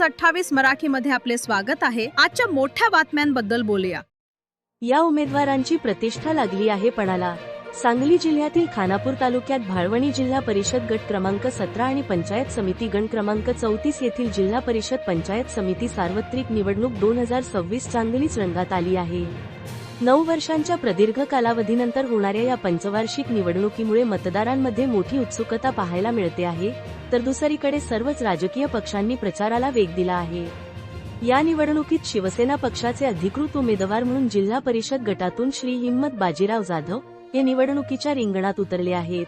News 28 मराठीमध्ये आपले स्वागत आहे। आजच्या मोठ्या बातम्यांबद्दल बोलूया। या उमेदवारांची प्रतिष्ठा लागली आहे पणाला। सांगली जिल्ह्यातील खानापूर तालुक्यात भाळवणी जिल्हा परिषद गट क्रमांक 17 आणि पंचायत समिती गण क्रमांक 34 येथील जिल्हा परिषद पंचायत समिती सार्वत्रिक निवडणूक 2026 चांगलीच रंगात आली आहे। 9 वर्षांच्या प्रदीर्घ कालावधीनंतर होणाऱ्या या पंचवार्षिक निवडणुकीमुळे मतदारांमध्ये मोठी उत्सुकता पाहायला मिळते आहे, तर दुसरीकडे सर्वच राजकीय पक्षांनी प्रचाराला वेग दिला आहे। या निवडणुकीत शिवसेना पक्षाचे अधिकृत उमेदवार म्हणून जिल्हा परिषद गटातून श्री हिम्मत बाजीराव जाधव हे निवडणुकीच्या रिंगणात उतरले आहेत,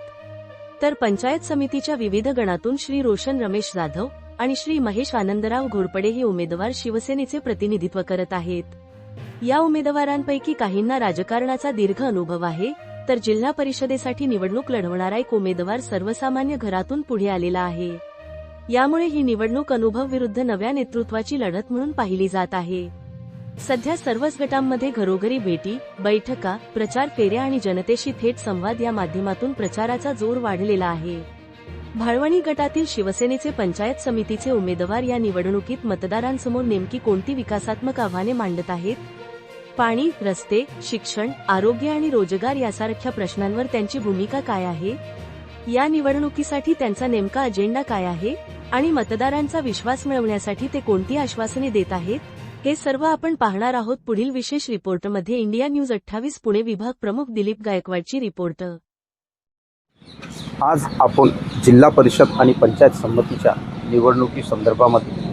तर पंचायत समितीच्या विविध गणातून श्री रोशन रमेश जाधव आणि श्री महेश आनंदराव घोरपडे हे उमेदवार शिवसेनेचे प्रतिनिधित्व करत आहेत। या उमेदवारांपैकी काहींना राजकारणाचा दीर्घ अनुभव आहे, तर जिल्हा परिषदेसाठी निवडणूक लढवणारा एक उमेदवार सर्वसामान्य घरातून पुढे आलेला आहे। यामुळे ही निवडणूक अनुभव विरुद्ध नव्या नेतृत्वाची लढत म्हणून पाहिली जात आहे। सध्या सर्वच गटांमध्ये घरोघरी भेटी, बैठका, प्रचार फेऱ्या आणि जनतेशी थेट संवाद या माध्यमातून प्रचाराचा जोर वाढलेला आहे। भाळवणी गटातील शिवसेनेचे पंचायत समितीचे उमेदवार या निवडणुकीत मतदारांसमोर नेमकी कोणती विकासात्मक आव्हाने मांडत आहेत? पाणी, रस्ते, शिक्षण, आरोग्य आणि रोजगार यासारख्या प्रश्नांवर त्यांची भूमिका काय आहे? या निवडणुकीसाठी त्यांचा नेमका अजेंडा काय आहे आणि मतदारांचा विश्वास मिळवण्यासाठी ते कोणती आश्वासने देत आहेत? हे सर्व आपण पाहणार आहोत पुढील विशेष रिपोर्टमध्ये। इंडिया न्यूज 28 पुणे विभाग प्रमुख दिलीप गायकवाडची रिपोर्ट। आज आपण जिल्हा परिषद आणि पंचायत समितीच्या निवडणुकी संदर्भामध्ये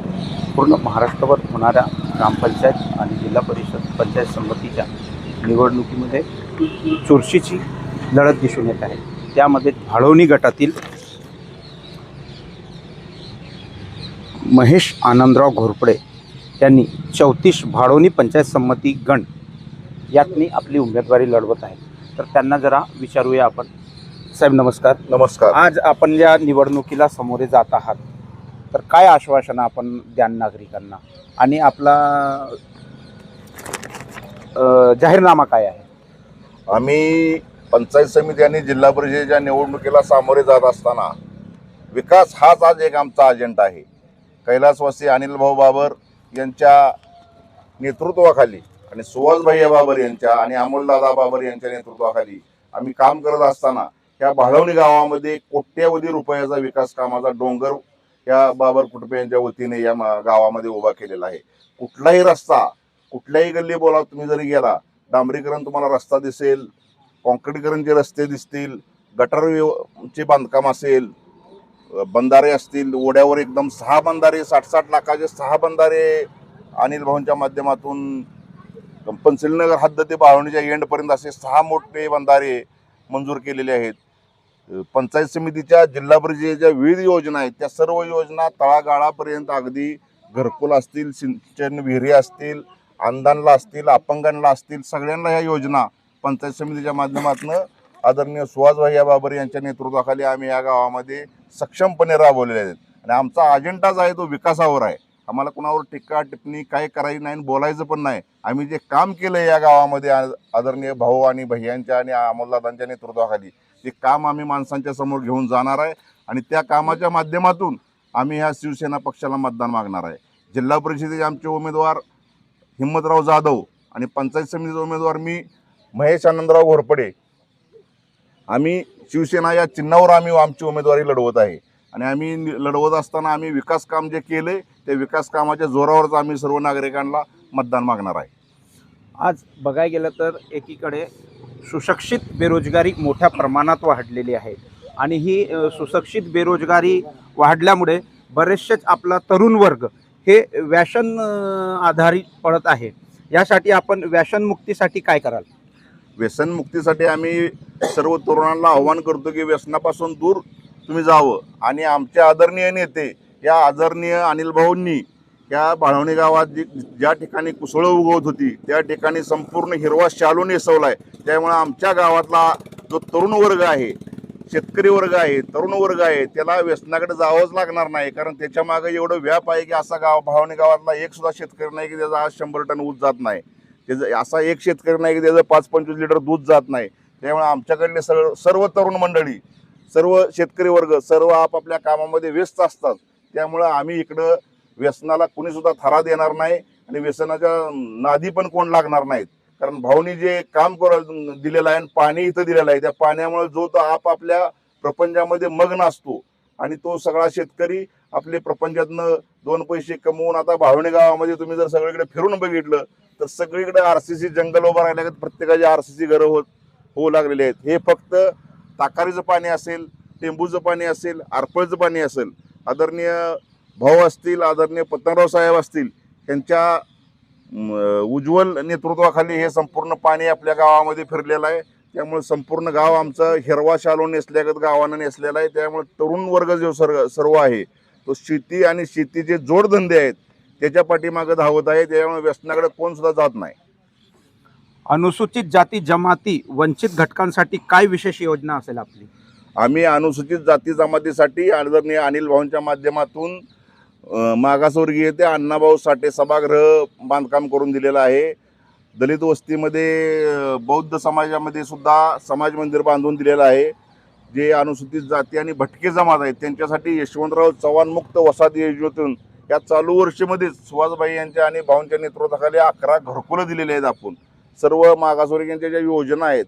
पूर्ण महाराष्ट्रभर होणाऱ्या ग्रामपंचायत आणि जिल्हा परिषद पंचायत समितीच्या निवडणुकीमध्ये चुरशीची लढत दिसून येत आहे। त्यामध्ये भाळवणी गटातील महेश आनंदराव घोरपडे यांनी 34 भाळवणी पंचायत समिती गण यातनी आपली उमेदवारी लढवत आहे, तर त्यांना जरा विचारूया आपण। साहेब नमस्कार। नमस्कार। आज आपण या निवडणुकीला सामोरे जात आहात, तर काय आश्वासन आपण द्याल नागरिकांना आणि आपला जाहीरनामा काय आहे? आम्ही पंचायत समिती आणि जिल्हा परिषदेच्या निवडणुकीला सामोरे जात असताना विकास हाच आज एक आमचा अजेंडा आहे। कैलासवासी अनिल भाऊ बाबर यांच्या नेतृत्वाखाली आणि सुहास भैया बाबर यांच्या आणि अमोलदादा बाबर यांच्या नेतृत्वाखाली आम्ही काम करत असताना ह्या भाळवणी गावामध्ये कोट्यवधी रुपयाचा विकास कामाचा डोंगर या बाबर कुटुंब यांच्या वतीने या गावामध्ये उभा केलेला आहे। कुठलाही रस्ता, कुठल्याही गल्ली बोला तुम्ही जरी गेला, डांबरीकरण तुम्हाला रस्ता दिसेल, कॉन्क्रीटीकरणचे रस्ते दिसतील, गटारचे बांधकाम असेल, बंधारे असतील, ओढ्यावर एकदम 6 बंधारे 60-60 लाखाचे 6 बंधारे अनिल भाऊंच्या माध्यमातून पंचशीलनगर हद्द ते भाळवणीच्या एंडपर्यंत असे 6 मोठे बंधारे मंजूर केलेले आहेत। पंचायत समितीच्या जिल्हा परिषदेच्या विविध योजना आहेत, त्या सर्व योजना तळागाळापर्यंत अगदी घरकुल असतील, सिंचन विहिरी असतील, अंधांना असतील, अपंगांना असतील, सगळ्यांना ह्या योजना पंचायत समितीच्या माध्यमातून आदरणीय सुहास भैया बाबर यांच्या नेतृत्वाखाली आम्ही या गावामध्ये सक्षमपणे राबवलेले आहेत। आणि आमचा अजेंडाच आहे तो विकासावर आहे। आम्हाला कुणावर टीका टिप्पणी काय करायची नाही, बोलायचं पण नाही। आम्ही जे काम केलं या गावामध्ये आदरणीय भाऊ आणि भैयांच्या आणि अमोलदादांच्या नेतृत्वाखाली ते काम आम्ही माणसांच्या समोर घेऊन जाणार आहे आणि त्या कामाच्या माध्यमातून आम्ही ह्या शिवसेना पक्षाला मतदान मागणार आहे। जिल्हा परिषदेचे आमचे उमेदवार हिम्मतराव जाधव आणि पंचायत समितीचे उमेदवार मी महेश आनंदराव घोरपडे, आम्ही शिवसेना या चिन्हावर आम्ही आमची उमेदवारी लढवत आहे। आणि आम्ही लढवत असताना आम्ही विकास काम जे केले त्या विकास कामाच्या जोरावरच आम्ही सर्व नागरिकांना मतदान मागणार आहे। आज बघायला गेलं तर एकीकडे सुशिक्षित बेरोजगारी मोठ्या प्रमाणात वाढलेली आहे आणि ही सुशिक्षित बेरोजगारी वाढल्यामुळे बरेचसेच आपला तरुण वर्ग हे व्यसन आधारित पडत आहे। यासाठी आपण व्यसनमुक्तीसाठी काय कराल? व्यसनमुक्तीसाठी आम्ही सर्व तरुणांना आव्हान करतो की व्यसनापासून दूर तुम्ही जावं आणि आमचे आदरणीय नेते या आदरणीय अनिल भाऊंनी या भाळवणी गावात ज्या ठिकाणी कुसळं उगवत होती त्या ठिकाणी संपूर्ण हिरवा शालू नेसवलाय। त्यामुळे आमच्या गावातला जो तरुण वर्ग आहे, शेतकरी वर्ग आहे, तरुण वर्ग आहे, त्याला व्यसनाकडे जावंच लागणार नाही, कारण त्याच्या मागे एवढं व्याप आहे की असा भाळवणी गावातला एक सुद्धा शेतकरी नाही की त्याचा आज 100 टन ऊस जात नाही, त्याचं असा एक शेतकरी नाही की त्याचं 5-25 लिटर दूध जात नाही। त्यामुळे आमच्याकडले सर्व तरुण मंडळी, सर्व शेतकरी वर्ग सर्व आपापल्या कामामध्ये व्यस्त असतात। त्यामुळे आम्ही इकडं व्यसनाला कुणीसुद्धा थरा देणार नाही आणि व्यसनाच्या नादी पण कोण लागणार नाहीत. कारण भाऊनी जे काम दिलेलं आहे आणि पाणी इथं दिलेलं आहे, त्या पाण्यामुळे जो तो आपापल्या प्रपंचामध्ये मग्न असतो आणि तो सगळा शेतकरी आपले प्रपंचातनं 2 पैसे कमवून, आता भावणे गावामध्ये तुम्ही जर सगळीकडे फिरून बघितलं तर सगळीकडे RCC जंगल उभं राहिलं, प्रत्येकाची RCC घरं होऊ लागलेली आहेत. हे फक्त ताकारीचं पाणी असेल, टेंबूचं पाणी असेल, आरपळचं पाणी असेल, आदरणीय भाऊ असतील, आदरणीय पतंगराव साहेब असतील, यांच्या उज्ज्वल नेतृत्वाखाली हे संपूर्ण पाणी आपल्या गावामध्ये फिरलेलं आहे. त्यामुळे संपूर्ण गाव आमचं हिरवा शालू नेसल्यागत गावानं नेसलेलं आहे. त्यामुळे तरुण वर्ग जो सर्व आहे तो शेती आणि शेतीचे जोडधंदे आहेत त्याच्या पाठीमागं धावत आहे. त्यामुळे व्यसनाकडे कोण सुद्धा जात नाही. अनुसूचित जाती जमाती वंचित घटकांसाठी काय विशेष योजना असेल आपली? आम्ही अनुसूचित जाती जमातीसाठी आदरणीय अनिल भाऊंच्या माध्यमातून मागासवर्गीय ते अण्णाभाऊ साठे सभागृह बांधकाम करून दिलेलं आहे. दलित वस्तीमध्ये बौद्ध समाजामध्ये सुद्धा समाज मंदिर बांधून दिलेलं आहे. जे अनुसूचित जाती आणि भटके जमात आहेत त्यांच्यासाठी यशवंतराव चव्हाण मुक्त वसाहती योजनेतून या चालू वर्षामध्ये सुहासभाई यांच्या आणि भाऊंच्या नेतृत्वाखाली 11 घरकुलं दिलेले आहेत. आपण सर्व मागासवर्गीयांच्या ज्या योजना आहेत,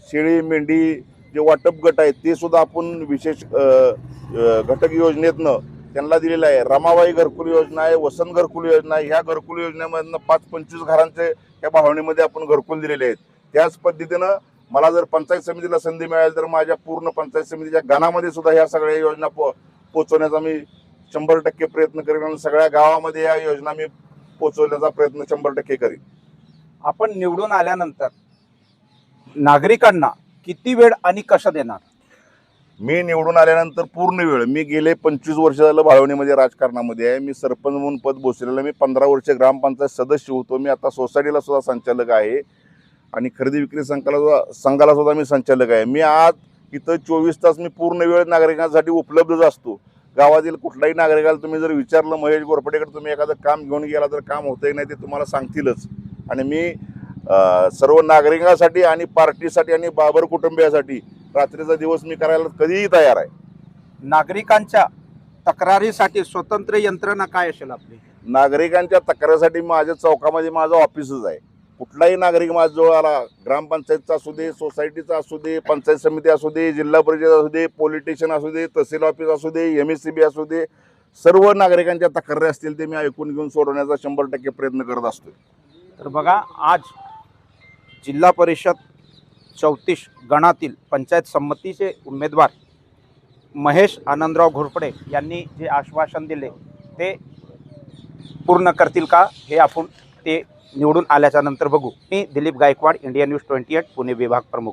शेळी मेंढी जे वाटप गट आहेत ते सुद्धा आपण विशेष घटक योजनेतनं त्यांना दिलेलं आहे. रमाबाई घरकुल योजना आहे, वसंत घरकुल योजना आहे. ह्या घरकुल योजनेमधनं 5-25 घरांचे या भावणीमध्ये आपण घरकुल दिलेले आहेत. त्याच पद्धतीनं मला जर पंचायत समितीला संधी मिळाली तर माझ्या पूर्ण पंचायत समितीच्या गणामध्ये सुद्धा ह्या सगळ्या योजना पोचवण्याचा मी 100% प्रयत्न करेन आणि सगळ्या गावामध्ये या योजना मी पोचवण्याचा प्रयत्न 100% करेन. आपण निवडून आल्यानंतर नागरिकांना किती वेळ आणि कसं देणार? मी निवडून आल्यानंतर पूर्ण वेळ, मी गेले 25 वर्ष झालं भाळवणीमध्ये राजकारणामध्ये आहे. मी सरपंच म्हणून पद भूषवलेलं. मी 15 वर्ष ग्रामपंचायत सदस्य होतो. मी आता सोसायटीला सुद्धा संचालक आहे आणि खरेदी विक्री संघाला सुद्धा मी संचालक आहे. मी आज इथं 24 तास मी पूर्ण वेळ नागरिकांसाठी उपलब्धच असतो. गावातील कुठल्याही नागरिकाला तुम्ही जर विचारलं महेश घोरपडेकडे तुम्ही एखादं काम घेऊन गेला तर काम होतंय नाही ते तुम्हाला सांगतीलच. आणि मी सर्व नागरिकांसाठी आणि पार्टीसाठी आणि बाबर कुटुंबियासाठी रात्रीचा दिवस मी करायला कधीही तयार आहे. नागरिकांच्या तक्रारीसाठी स्वतंत्र यंत्रणा काय असेल आपली? नागरिकांच्या तक्रारीसाठी माझ्या चौकामध्ये माझं ऑफिसच आहे. कुठलाही नागरिक माझ्याजवळ आला, ग्रामपंचायतचा असू दे, सोसायटीचा असू दे, पंचायत समिती असू दे, जिल्हा परिषद असू दे, पोलीस स्टेशन असू दे, तहसील ऑफिस असू दे, MSCB असू दे, सर्व नागरिकांच्या तक्रारी असतील ते मी ऐकून घेऊन सोडवण्याचा 100% प्रयत्न करत असतो. तर बघा, आज जिल्हा परिषद 34 गणातील पंचायत संमतीचे उमेदवार महेश आनंदराव घोरपडे यांनी जे आश्वासन दिले ते पूर्ण करतील का हे आपण ते निवडून आल्याच्या नंतर बघू. मी दिलीप गायकवाड, इंडिया न्यूज 28 पुणे विभाग प्रमुख.